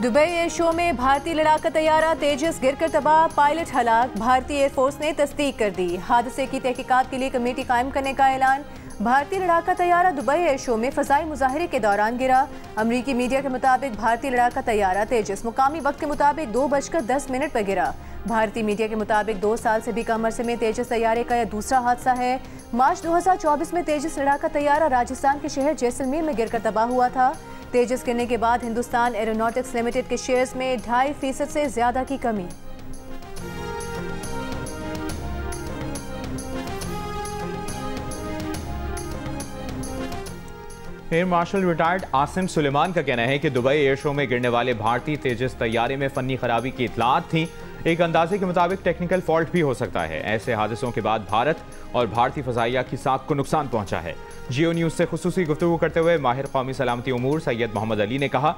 Dubai air show में भारतीय लड़ाका तैयारा तेजस गिरकर तबाह, पायलट हलाक। भारतीय एयरफोर्स ने तस्दीक कर दी। हादसे की तहकीकात के लिए कमेटी कायम करने का ऐलान। भारतीय लड़ाका तैयारा दुबई एयर शो में फजाई मुजाहरे के दौरान गिरा। अमरीकी मीडिया के मुताबिक भारतीय लड़ाका तैयारा तेजस मुकामी वक्त के मुताबिक 2:10 पर गिरा। भारतीय मीडिया के मुताबिक 2 साल से भी कम अरसे में तेजस तैयारे का यह दूसरा हादसा है। मार्च 2024 में तेजस लड़ाका तैयारा राजस्थान के शहर जैसलमेर में गिरकर तबाह हुआ था। तेजस गिरने के बाद हिंदुस्तान एरोनॉटिक्स लिमिटेड के शेयर्स में 2.5% से ज्यादा की कमी। Air marshal retired Asim Suleman का कहना है कि दुबई एयर शो में गिरने वाले भारतीय तेजस तैयारे में फन्नी खराबी की इतलात थी। एक अंदाजे के मुताबिक टेक्निकल फॉल्ट भी हो सकता है। ऐसे हादसों के बाद भारत और भारतीय फजाइया की साख को नुकसान पहुंचा है। जियो न्यूज से खुसूसी गुफ्तगू करते हुए माहिर कौमी सलामती उमूर सैयद मोहम्मद अली ने कहा,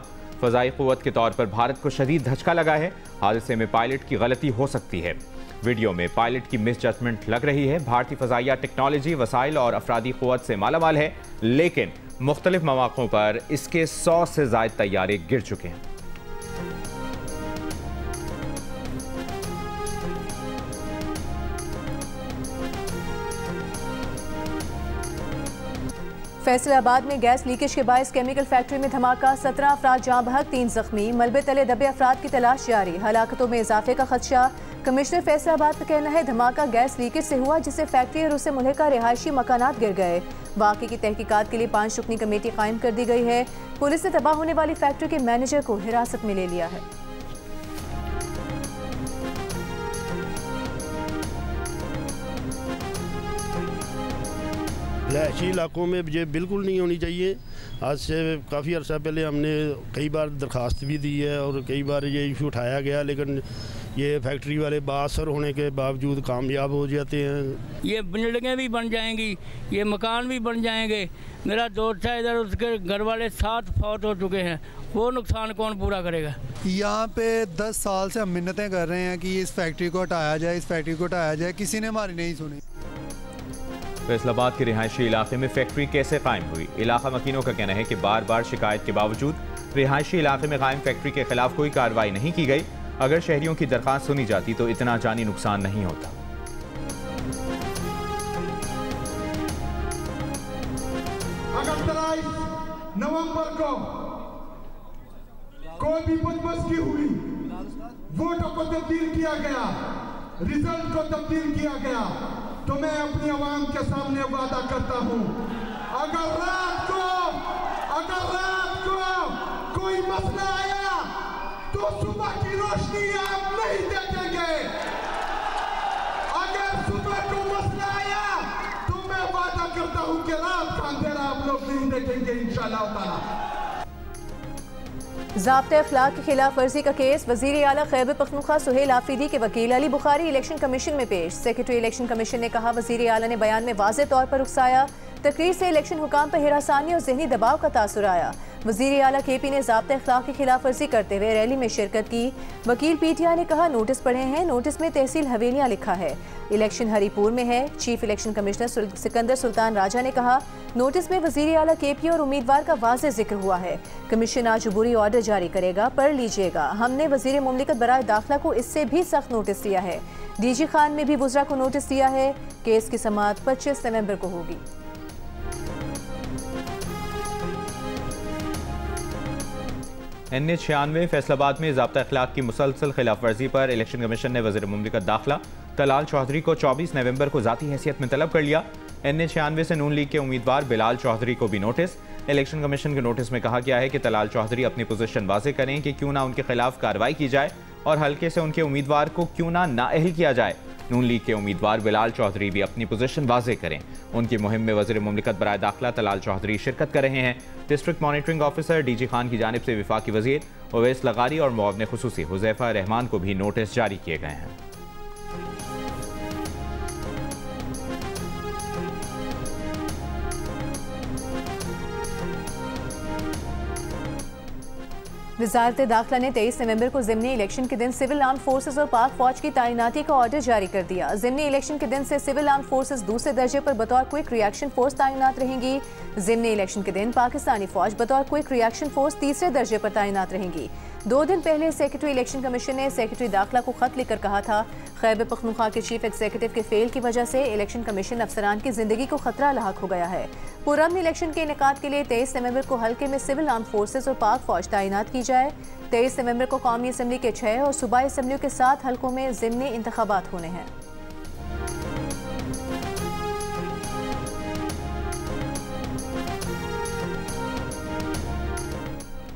फजाई कुव्वत के तौर पर भारत को शदीद धचका लगा है। हादसे में पायलट की गलती हो सकती है। वीडियो में पायलट की मिस जजमेंट लग रही है। भारतीय फजाइया टेक्नोलॉजी, वसाइल और अफरादी कुव्वत से मालामाल है, लेकिन मुख्तलिफ मौक़ों पर इसके 100 से ज़ायद तैयारे गिर चुके हैं। फैसलाबाद में गैस लीकेज के बायस केमिकल फैक्ट्री में धमाका, 17 अफराद जाँ बहक, 3 जख्मी। मलबे तले दबे अफराद की तलाश जारी। हलाकतों में इजाफे का खदशा। कमिश्नर फैसलाबाद का कहना है धमाका गैस लीकेज से हुआ, जिससे फैक्ट्री और उससे मुल्हिका रिहायशी मकानात गिर गए। वाक़े की तहकीकात के लिए 5 रुकनी कमेटी कायम कर दी गई है। पुलिस ने तबाह होने वाली फैक्ट्री के मैनेजर को हिरासत में ले लिया है। रिहायशी इलाकों में ये बिल्कुल नहीं होनी चाहिए। आज से काफ़ी अर्सा पहले हमने कई बार दरख्वास्त भी दी है और कई बार ये इशू उठाया गया, लेकिन ये फैक्ट्री वाले बाअसर होने के बावजूद कामयाब हो जाते हैं। ये बिल्डिंगें भी बन जाएंगी, ये मकान भी बन जाएंगे। मेरा दोस्त है इधर, उसके घर वाले 7 फौत हो चुके हैं। वो नुकसान कौन पूरा करेगा? यहाँ पे 10 साल से हम मिन्नतें कर रहे हैं कि इस फैक्ट्री को हटाया जाए, इस फैक्ट्री को हटाया जाए। किसी ने हमारी नहीं सुनी। फैसलाबाद के रिहायशी इलाके में फैक्ट्री कैसे कायम हुई? इलाका मकीनों का कहना है कि बार बार शिकायत के बावजूद रिहायशी इलाके में कायम फैक्ट्री के खिलाफ कोई कार्रवाई नहीं की गई। अगर शहरियों की दरख्वास्त सुनी जाती तो इतना जानी नुकसान नहीं होता। 23 नवंबर को कोई भी बदमस्ती हुई, वोटों को तब्दील किया गया, रिजल्ट को तब्दील किया गया, तो मैं अपनी आवाम के सामने वादा करता हूं, अगर रात को कोई मसला आया तो सुबह की रोशनी आप नहीं देखेंगे। अगर सुबह को मसला आया तो मैं वादा करता हूं कि रात का अंधेरा आप लोग नहीं देखेंगे इंशाअल्लाह ताला। ज़ाब्ते अखलाक की खिलाफ वर्जी का केस वज़ीर आला खैबर पख्तूनख्वा सुहेल आफरीदी के वकील अली बुखारी इलेक्शन कमीशन में पेश। सेक्रेटरी इलेक्शन कमीशन ने कहा, वज़ीर आला ने बयान में वाज़ेह तौर पर उकसाया, तकरीर से इलेक्शन हुकाम पर हिरासानी और ज़हनी दबाव का तासुर आया। वज़ीर आला KP ने ज़ाब्ते अखलाक की खिलाफ वर्जी करते हुए रैली में शिरकत की। वकील PTI ने कहा, नोटिस पढ़े हैं, नोटिस में तहसील हवेलियाँ लिखा है, इलेक्शन हरीपुर में है। Chief election commissioner Sikandar Sultan Raja ने कहा, नोटिस में वज़ीर आला KP और उम्मीदवार का वाज़ेह जिक्र हुआ है। कमीशन आज अबूरी ऑर्डर जारी करेगा, पढ़ लीजिएगा। हमने वज़ीर मुमलिकत बराए दाखिला को इससे भी सख्त नोटिस दिया है। DG खान ने भी वुज़रा को नोटिस दिया है। केस की समाअत 25 नवंबर को होगी। NH96 फैसलाबाद में ज़ाब्ता अखलाक की मुसलसल खिलाफ वर्जी पर इलेक्शन कमीशन ने वज़ीर मुमलिकत दाखिला तलाल चौधरी को 24 नवंबर को ज़ाती हैसियत में तलब कर लिया। NH96 से नून लीग के उम्मीदवार बिलाल चौधरी को भी नोटिस। इलेक्शन कमीशन के नोटिस में कहा गया है कि तलाल चौधरी अपनी पोजीशन वाज़ेह करें कि क्यों ना उनके खिलाफ कार्रवाई की जाए और हल्के से उनके उम्मीदवार को क्यों ना नाअहल किया जाए। नून लीग के उम्मीदवार बिलाल चौधरी भी अपनी पोजीशन वाज़ेह करें। उनकी मुहिम में वज़ीर मुमलिकत बराए दाखिला तलाल चौधरी शिरकत कर रहे हैं। District monitoring officer DG Khan की जानिब से वफाकी वज़ीर उवैस लगारी और मुआविन खुसूसी हुज़ैफा रहमान को भी नोटिस जारी किए गए हैं। वजारत दाखिला ने 23 नवंबर को ज़िमनी इलेक्शन के दिन सिविल आर्म फोर्सेज और पाक फौज की तैनाती का ऑर्डर जारी कर दिया। ज़िमनी इलेक्शन के दिन से सिविल आर्म फोर्सेज दूसरे दर्जे पर बतौर क्विक रिएक्शन फोर्स तैनात रहेंगी। ज़िमनी इलेक्शन के दिन पाकिस्तानी फौज बतौर क्विक रिएक्शन फोर्स तीसरे दर्जे पर तैनात रहेंगी। 2 दिन पहले सेक्रेटरी इलेक्शन कमीशन ने सेक्रेटरी दाखिला को खत लिखकर कहा था, खैबर पख्तूनख्वा के चीफ एग्जीक्यूटिव के फेल की वजह से इलेक्शन कमीशन अफसरान की जिंदगी को खतरा लाहक हो गया है। पुरअमन इलेक्शन के इनेकाद के लिए 23 नवंबर को हल्के में सिविल आर्म फोर्सेज और पाक फौज तैनात की जाए। 23 नवंबर को कौमी असम्बली के 6 और सूबाई असम्बलियों के 7 हल्कों में ज़िमनी इंतखाबात होने हैं।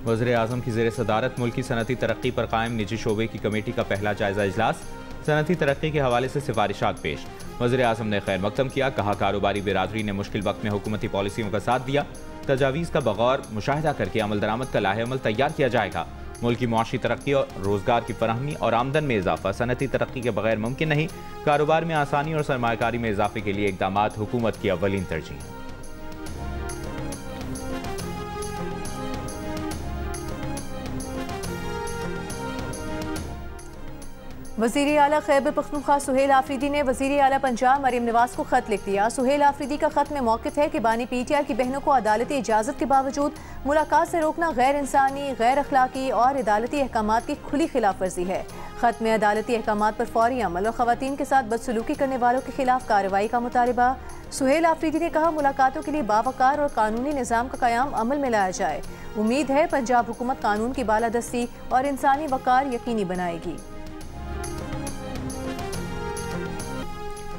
वज़ीर-ए-आज़म की ज़ेर सदारत मुल्की सनती तरक्की पर कायम निजी शोबे की कमेटी का पहला जायजा इजलास। सनती तरक्की के हवाले से सिफारिशात पेश। वज़ीर-ए-आज़म ने खैर मकदम किया, कहा कारोबारी बिरादरी ने मुश्किल वक्त में हुकूमती पॉलिसियों का साथ दिया। तजावीज़ का बगौर मुशाहिदा करके अमल दरामद का लाहे-अमल तैयार किया जाएगा। मुल्की मुआशी तरक्की और रोज़गार की फराहमी और आमदन में इजाफा सनती तरक्की के बगैर मुमकिन नहीं। कारोबार में आसानी और सरमायाकारी में इजाफे के लिए इक़दामात हुकूमत की अव्वलीन तरजीह। वज़ीर आला खैबर पख्तूनख्वा सुहेल आफरीदी ने वज़ीर आला पंजाब मरीम नवाज को खत लिख दिया। सुहेल आफरीदी का खत में मौक़िफ़ है कि बानी PTI की बहनों को अदालती इजाज़त के बावजूद मुलाकात से रोकना गैर इंसानी, गैर अखलाकी और अदालती अहकामात की खुली खिलाफ वर्जी है। खत में अदालती अहकामात पर फौरी अमल और ख़वातीन के साथ बदसलूकी करने वालों के खिलाफ कार्रवाई का मुतालबा। सुहेल आफरीदी ने कहा, मुलाकातों के लिए बावकार और कानूनी निज़ाम का क़याम अमल में लाया जाए। उम्मीद है पंजाब हुकूमत कानून की बालादस्ती और इंसानी वक़ार यकीनी बनाएगी।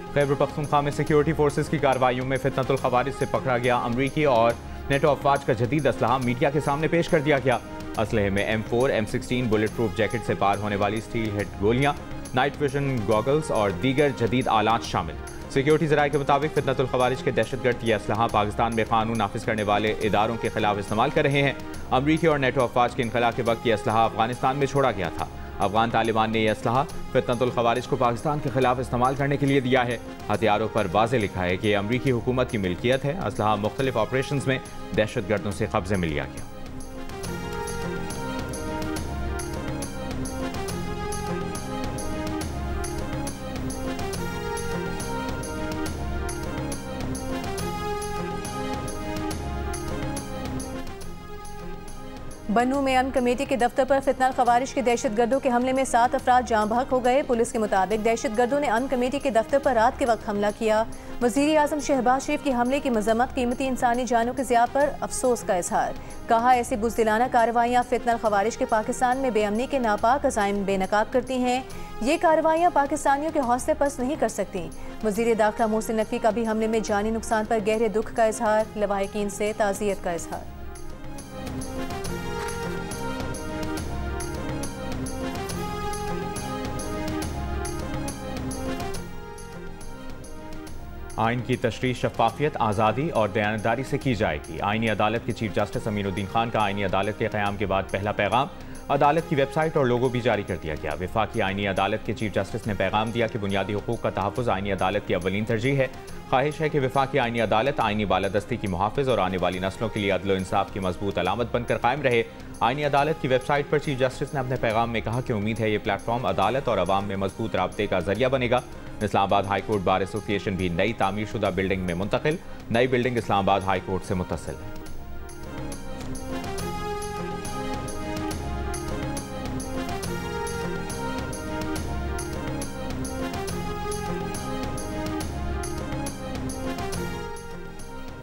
खैबर पख्तूनख्वा में सिक्योरिटी फोर्सेज की कार्रवाइयों में फितनतुल खवारिज से पकड़ा गया अमरीकी और नेटो अफवाज का जदीद असलहा मीडिया के सामने पेश कर दिया गया। असलहे में M4, M16 bullet proof jacket से पार होने वाली स्टील हेड गोलियां, नाइट विजन गॉगल्स और दीगर जदीद आलात शामिल। सिक्योरिटी ज़राए के मुताबिक फितनतुल खवारिज के दहशतगर्द ये असलहा पाकिस्तान में कानून नाफिज करने वाले इदारों के खिलाफ इस्तेमाल कर रहे हैं। अमरीकी और नेटो अफवाज के इनखला के वक्त ये असलहा अफगानिस्तान में छोड़ा गया था। अफगान तालिबान ने यह असलहा फितनतुल खवारिज को पाकिस्तान के खिलाफ इस्तेमाल करने के लिए दिया है। हथियारों पर वाज़े लिखा है कि अमरीकी हुकूमत की मिल्कियत है। असलहा मुख्तलिफ ऑपरेशंस में दहशतगर्दों से कब्जे में लिया गया। बन्नू में अमन कमेटी के दफ्तर पर फितना खवारिश के दहशतगर्दों के हमले में 7 अफराद जाँ बहक हो गए। पुलिस के मुताबिक दहशतगर्दों ने अमन कमेटी के दफ्तर पर रात के वक्त हमला किया। वज़ीर आज़म शहबाज शरीफ के हमले की मजम्मत, कीमती इंसानी जानों के ज़िया पर अफसोस का इजहार। कहा, ऐसी बुज़दिलाना कार्रवाइयाँ फितना खवारिश के पाकिस्तान में बेअमनी के नापाक अज़ाइम बेनकाब करती हैं। ये कार्रवाइयाँ पाकिस्तानियों के हौसले पस्त नहीं कर सकती। वज़ीर दाखिला मोहसिन नकवी का भी हमले में जानी नुकसान पर गहरे दुख का इजहार, लवाहिकीन से ताज़ियत का इजहार। आइन की तशरीह शफाफियत, आज़ादी और दयानतदारी से की जाएगी। आइनी अदालत के चीफ जस्टिस अमीनुद्दीन खान का आइनी अदालत के क़याम के बाद पहला पैगाम। अदालत की वेबसाइट और लोगो भी जारी कर दिया गया। वफाकी आइनी अदालत के चीफ जस्टिस ने पैगाम दिया कि बुनियादी हुकूक का तहफ़्फ़ुज़ आइनी अदालत की अव्वलीन तरजीह है। ख्वाहिश है कि वफाकी आइनी अदालत आइनी बालादस्ती की मुहाफ़िज़ और आने वाली नस्लों के लिए अदल व इंसाफ की मजबूत अलामत बनकर कायम रहे। आइनी अदालत की वेबसाइट पर चीफ जस्टिस ने अपने पैगाम में कहा कि उम्मीद है ये प्लेटफॉर्म अदालत और अवाम में मजबूत राब्ते का जरिया बनेगा। Islamabad high court bar association भी नई तामीरशुदा बिल्डिंग में मुंतकिल। नई बिल्डिंग इस्लामाबाद हाई कोर्ट से मुत्तसिल है।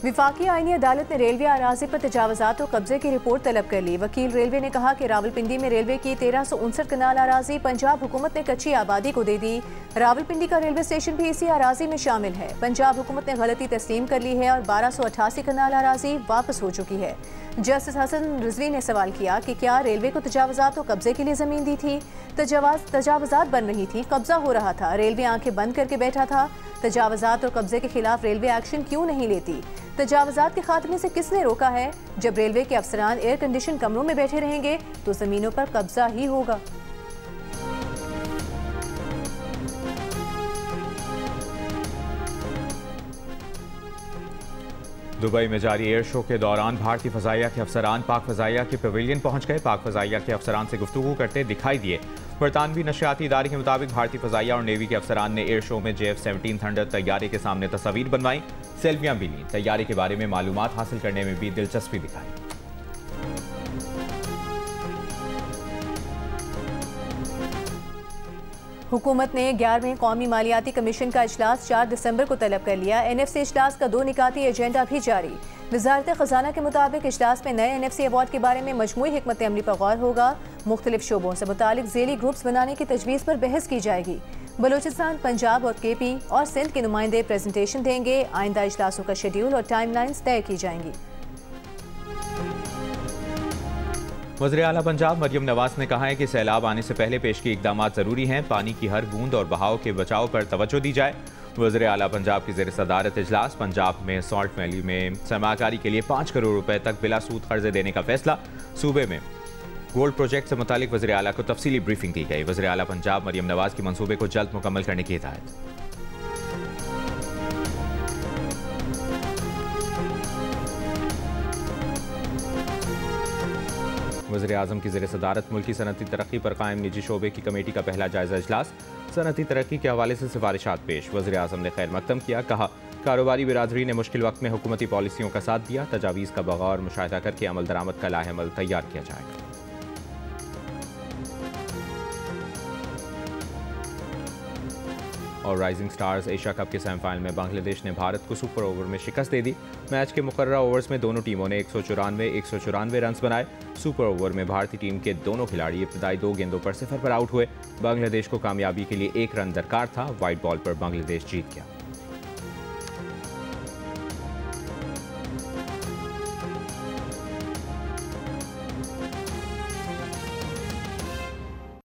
विफाकी आइनी अदालत ने रेलवे अराजी पर तजावजात और कब्जे की रिपोर्ट तलब कर ली। वकील रेलवे ने कहा कि रावलपिंडी में रेलवे की 1359 कनाल अराजी पंजाब हुकूमत ने कच्ची आबादी को दे दी। रावलपिंडी का रेलवे स्टेशन भी इसी अराजी में शामिल है। पंजाब हुकूमत ने गलती तस्लीम कर ली है और 1288 कनाल अराजी वापस हो चुकी है। जस्टिस हसन रिजवी ने सवाल किया कि क्या रेलवे को तजावजात और कब्जे के लिए ज़मीन दी थी? तजावजात बन रही थी, कब्जा हो रहा था, रेलवे आंखें बंद करके बैठा था। तजावजात और कब्जे के खिलाफ रेलवे एक्शन क्यों नहीं लेती? तजावजात के खात्मे से किसने रोका है? जब रेलवे के अफसरान एयर कंडीशन कमरों में बैठे रहेंगे तो ज़मीनों पर कब्जा ही होगा। दुबई में जारी एयर शो के दौरान भारतीय फजाइया के अफसरान पाक फजाइया के पवेलियन पहुंच गए। पाक फजाइया के अफसरान से गुफ्तगू करते दिखाई दिए। बरतानवी नशियाती इदारे के मुताबिक भारतीय फजाइया और नेवी के अफसरान ने एयर शो में JF-17 थंडर तैयारे के सामने तस्वीर बनवाई, सेल्फियां भी लीं। तैयारे के बारे में मालूमात हासिल करने में भी दिलचस्पी दिखाई। हुकूमत ने 11वें कौमी मालियाती कमीशन का इजलास 4 दिसंबर को तलब कर लिया। NFC इजलास का 2 निकाती एजेंडा भी जारी। वजारत खजाना के मुताबिक इजलास में नए NFC अवार्ड के बारे में मजमूई हिकमत अमली पर गौर होगा। मुख्तलिफ शोबों से मुतालिक झेली ग्रुप्स बनाने की तजवीज़ पर बहस की जाएगी। बलूचिस्तान, पंजाब और KP और सिंध के नुमाइंदे प्रेजेंटेशन देंगे। आइंदा इजलासों का शेड्यूल और टाइमलाइंस तय की जाएंगी। वज़ीर आला पंजाब मरियम नवाज ने कहा है कि सैलाब आने से पहले पेश की इक़दाम ज़रूरी हैं। पानी की हर बूंद और बहाव के बचाव पर तवज्जो दी जाए। वज़ीर आला पंजाब की ज़ेर सदारत इजलास। पंजाब में सॉल्ट वैली में सरमाकारी के लिए 5 करोड़ रुपए तक बिला सूद कर्जे देने का फैसला। सूबे में गोल्ड प्रोजेक्ट से मुतालिक वज़ीर आला को तफसीली ब्रीफिंग दी गई। वज़ीर आला पंजाब मरियम नवाज की मंसूबे को जल्द मुकम्मल करने की हिदायत। वज़ीर आज़म की ज़ेर सदारत मुल्की सनती तरक्की पर कायम निजी शोबे की कमेटी का पहला जायजा इजलास। सनती तरक्की के हवाले से सिफारिशात पेश। वज़ीर आज़म ने खैर मकदम किया। कहा, कारोबारी बिरादरी ने मुश्किल वक्त में हुकूमती पॉलिसियों का साथ दिया। तजावीज़ का बगौर मुशाहिदा करके अमल दरामद का लाहेअमल तैयार किया जाएगा। और राइजिंग स्टार्स एशिया कप के सेमीफाइनल में बांग्लादेश ने भारत को सुपर ओवर में शिकस्त दे दी। मैच के मुकर्ररा ओवर्स में दोनों टीमों ने 194 रन्स बनाए। सुपर ओवर में भारतीय टीम के दोनों खिलाड़ी इब्तदाई 2 गेंदों पर 0 पर आउट हुए। बांग्लादेश को कामयाबी के लिए 1 रन दरकार था। वाइट बॉल पर बांग्लादेश जीत गया।